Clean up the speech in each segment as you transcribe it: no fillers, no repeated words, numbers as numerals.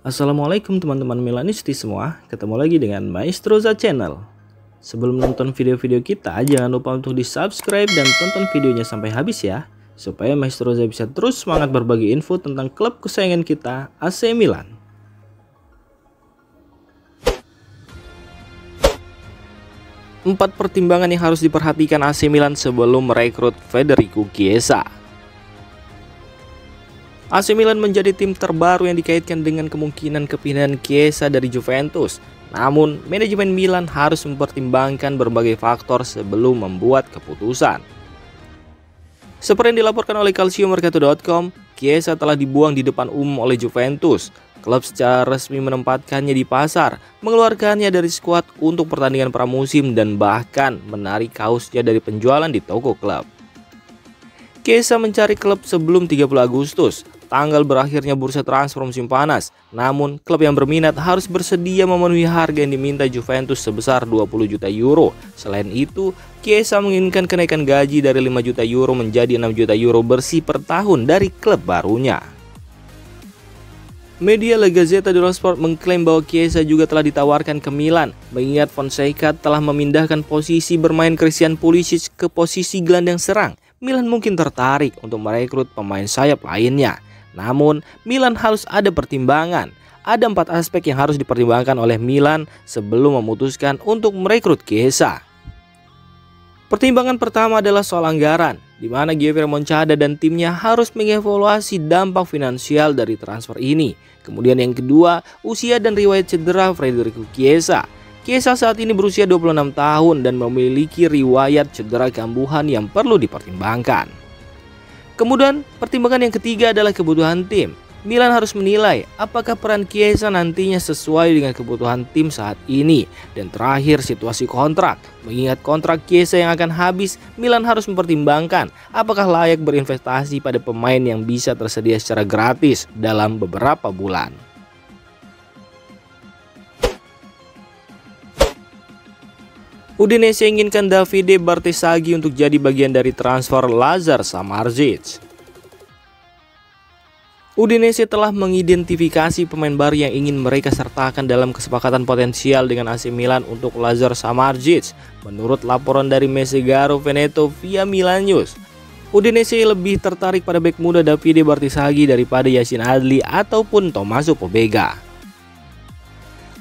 Assalamualaikum teman-teman Milanisti semua, ketemu lagi dengan Maestroza Channel. Sebelum nonton video-video kita, jangan lupa untuk di subscribe dan tonton videonya sampai habis ya, supaya Maestroza bisa terus semangat berbagi info tentang klub kesayangan kita, AC Milan. Empat pertimbangan yang harus diperhatikan AC Milan sebelum merekrut Federico Chiesa. AC Milan menjadi tim terbaru yang dikaitkan dengan kemungkinan kepindahan Chiesa dari Juventus. Namun, manajemen Milan harus mempertimbangkan berbagai faktor sebelum membuat keputusan. Seperti yang dilaporkan oleh calciomercato.com, Chiesa telah dibuang di depan umum oleh Juventus. Klub secara resmi menempatkannya di pasar, mengeluarkannya dari skuad untuk pertandingan pramusim dan bahkan menarik kaosnya dari penjualan di toko klub. Chiesa mencari klub sebelum 30 Agustus, tanggal berakhirnya bursa transfer musim panas. Namun, klub yang berminat harus bersedia memenuhi harga yang diminta Juventus sebesar 20 juta euro. Selain itu, Chiesa menginginkan kenaikan gaji dari 5 juta euro menjadi 6 juta euro bersih per tahun dari klub barunya. Media La Gazzetta dello Sport mengklaim bahwa Chiesa juga telah ditawarkan ke Milan, mengingat Fonseca telah memindahkan posisi bermain Christian Pulisic ke posisi gelandang serang. Milan mungkin tertarik untuk merekrut pemain sayap lainnya. Namun, Milan harus ada pertimbangan. Ada 4 aspek yang harus dipertimbangkan oleh Milan sebelum memutuskan untuk merekrut Chiesa. Pertimbangan pertama adalah soal anggaran, di mana Giovanni Moncada dan timnya harus mengevaluasi dampak finansial dari transfer ini. Kemudian yang kedua, usia dan riwayat cedera Federico Chiesa. Chiesa saat ini berusia 26 tahun dan memiliki riwayat cedera kambuhan yang perlu dipertimbangkan. Kemudian, pertimbangan yang ketiga adalah kebutuhan tim. Milan harus menilai apakah peran Chiesa nantinya sesuai dengan kebutuhan tim saat ini. Dan terakhir, situasi kontrak. Mengingat kontrak Chiesa yang akan habis, Milan harus mempertimbangkan apakah layak berinvestasi pada pemain yang bisa tersedia secara gratis dalam beberapa bulan. Udinese inginkan Davide Bartesaghi untuk jadi bagian dari transfer Lazar Samardzic. Udinese telah mengidentifikasi pemain baru yang ingin mereka sertakan dalam kesepakatan potensial dengan AC Milan untuk Lazar Samardzic. Menurut laporan dari Messaggero Veneto via Milan News, Udinese lebih tertarik pada bek muda Davide Bartesaghi daripada Yacine Adli ataupun Tommaso Pobega.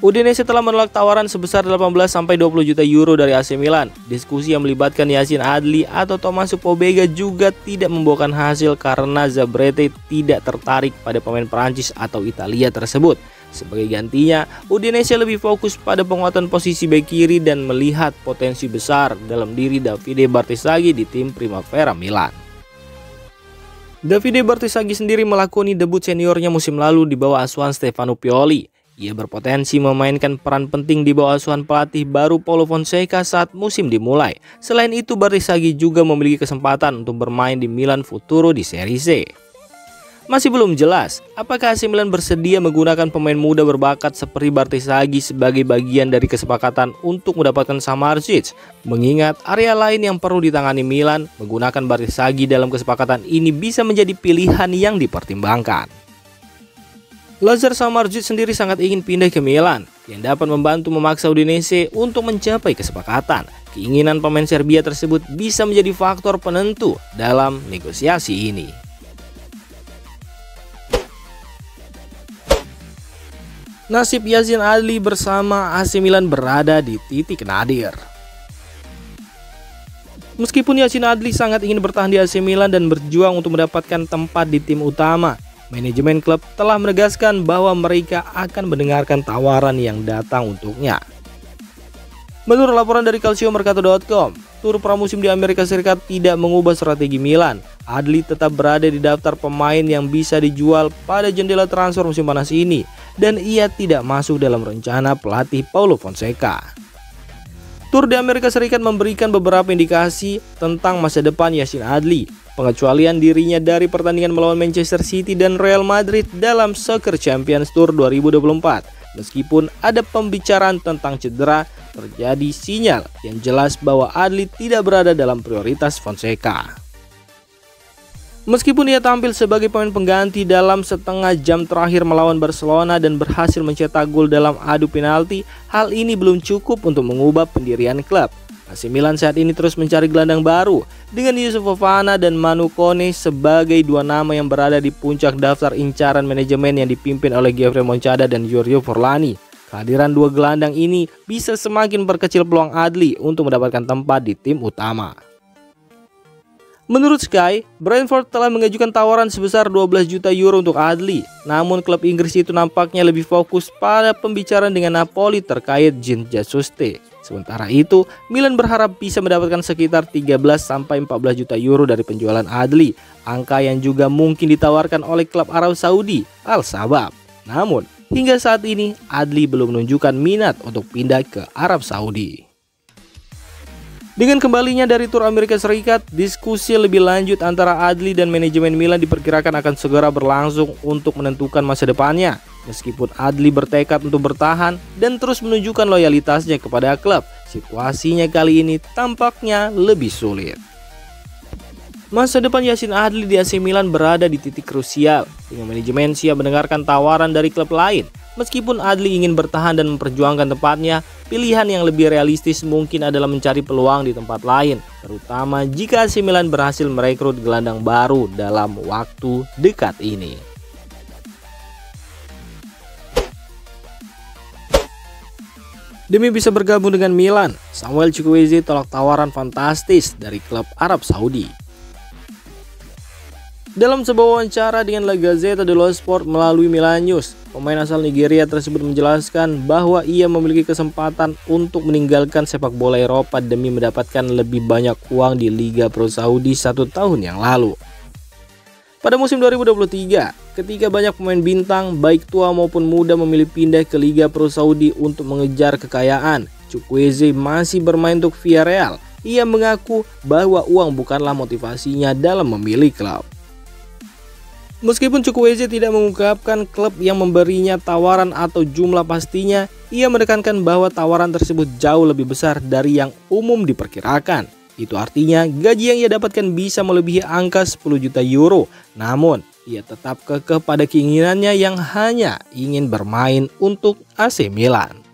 Udinese telah menolak tawaran sebesar 18-20 juta euro dari AC Milan. Diskusi yang melibatkan Yacine Adli atau Tommaso Pobega juga tidak membuahkan hasil karena Zabrete tidak tertarik pada pemain Prancis atau Italia tersebut. Sebagai gantinya, Udinese lebih fokus pada penguatan posisi bek kiri dan melihat potensi besar dalam diri Davide Bartesaghi di tim Primavera Milan. Davide Bartesaghi sendiri melakoni debut seniornya musim lalu di bawah asuhan Stefano Pioli. Ia berpotensi memainkan peran penting di bawah asuhan pelatih baru Paulo Fonseca saat musim dimulai. Selain itu, Bartesaghi juga memiliki kesempatan untuk bermain di Milan Futuro di Serie C. Masih belum jelas apakah AC Milan bersedia menggunakan pemain muda berbakat seperti Bartesaghi sebagai bagian dari kesepakatan untuk mendapatkan Samardzic. Mengingat area lain yang perlu ditangani Milan, menggunakan Bartesaghi dalam kesepakatan ini bisa menjadi pilihan yang dipertimbangkan. Lazar Samardzic sendiri sangat ingin pindah ke Milan, yang dapat membantu memaksa Udinese untuk mencapai kesepakatan. Keinginan pemain Serbia tersebut bisa menjadi faktor penentu dalam negosiasi ini. Nasib Yacine Adli bersama AC Milan berada di titik nadir. Meskipun Yacine Adli sangat ingin bertahan di AC Milan dan berjuang untuk mendapatkan tempat di tim utama, manajemen klub telah menegaskan bahwa mereka akan mendengarkan tawaran yang datang untuknya. Menurut laporan dari calciomercato.com, tur pramusim di Amerika Serikat tidak mengubah strategi Milan. Adli tetap berada di daftar pemain yang bisa dijual pada jendela transfer musim panas ini, dan ia tidak masuk dalam rencana pelatih Paulo Fonseca. Tur di Amerika Serikat memberikan beberapa indikasi tentang masa depan Yacine Adli. Pengecualian dirinya dari pertandingan melawan Manchester City dan Real Madrid dalam Soccer Champions Tour 2024. Meskipun ada pembicaraan tentang cedera, terjadi sinyal yang jelas bahwa Adli tidak berada dalam prioritas Fonseca. Meskipun ia tampil sebagai pemain pengganti dalam setengah jam terakhir melawan Barcelona dan berhasil mencetak gol dalam adu penalti, hal ini belum cukup untuk mengubah pendirian klub. AC Milan saat ini terus mencari gelandang baru dengan Youssouf Fofana dan Manu Kone sebagai dua nama yang berada di puncak daftar incaran manajemen yang dipimpin oleh Geoffrey Moncada dan Giorgio Forlani. Kehadiran dua gelandang ini bisa semakin memperkecil peluang Adli untuk mendapatkan tempat di tim utama. Menurut Sky, Brentford telah mengajukan tawaran sebesar 12 juta euro untuk Adli. Namun klub Inggris itu nampaknya lebih fokus pada pembicaraan dengan Napoli terkait Jean Jasuste. Sementara itu, Milan berharap bisa mendapatkan sekitar 13-14 juta euro dari penjualan Adli, angka yang juga mungkin ditawarkan oleh klub Arab Saudi, Al Sabab. Namun, hingga saat ini Adli belum menunjukkan minat untuk pindah ke Arab Saudi. Dengan kembalinya dari tur Amerika Serikat, diskusi lebih lanjut antara Adli dan manajemen Milan diperkirakan akan segera berlangsung untuk menentukan masa depannya. Meskipun Adli bertekad untuk bertahan dan terus menunjukkan loyalitasnya kepada klub, situasinya kali ini tampaknya lebih sulit. Masa depan Yacine Adli di AC Milan berada di titik krusial, dengan manajemen siap mendengarkan tawaran dari klub lain. Meskipun Adli ingin bertahan dan memperjuangkan tempatnya, pilihan yang lebih realistis mungkin adalah mencari peluang di tempat lain, terutama jika AC Milan berhasil merekrut gelandang baru dalam waktu dekat ini. Demi bisa bergabung dengan Milan, Samuel Chukwueze tolak tawaran fantastis dari klub Arab Saudi. Dalam sebuah wawancara dengan La Gazzetta dello Sport melalui Milan News, pemain asal Nigeria tersebut menjelaskan bahwa ia memiliki kesempatan untuk meninggalkan sepak bola Eropa demi mendapatkan lebih banyak uang di Liga Pro Saudi 1 tahun yang lalu. Pada musim 2023, ketika banyak pemain bintang baik tua maupun muda memilih pindah ke Liga Pro Saudi untuk mengejar kekayaan, Chukwueze masih bermain untuk Villarreal. Ia mengaku bahwa uang bukanlah motivasinya dalam memilih klub. Meskipun Chukwueze tidak mengungkapkan klub yang memberinya tawaran atau jumlah pastinya, ia menekankan bahwa tawaran tersebut jauh lebih besar dari yang umum diperkirakan. Itu artinya gaji yang ia dapatkan bisa melebihi angka 10 juta euro. Namun, ia tetap kekeh pada keinginannya yang hanya ingin bermain untuk AC Milan.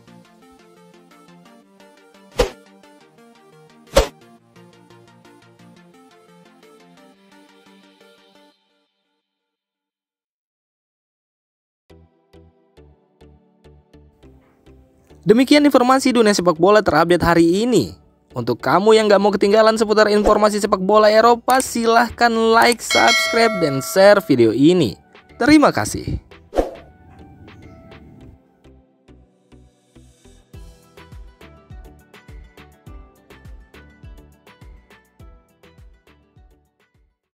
Demikian informasi dunia sepak bola terupdate hari ini. Untuk kamu yang gak mau ketinggalan seputar informasi sepak bola Eropa, silahkan like, subscribe, dan share video ini. Terima kasih.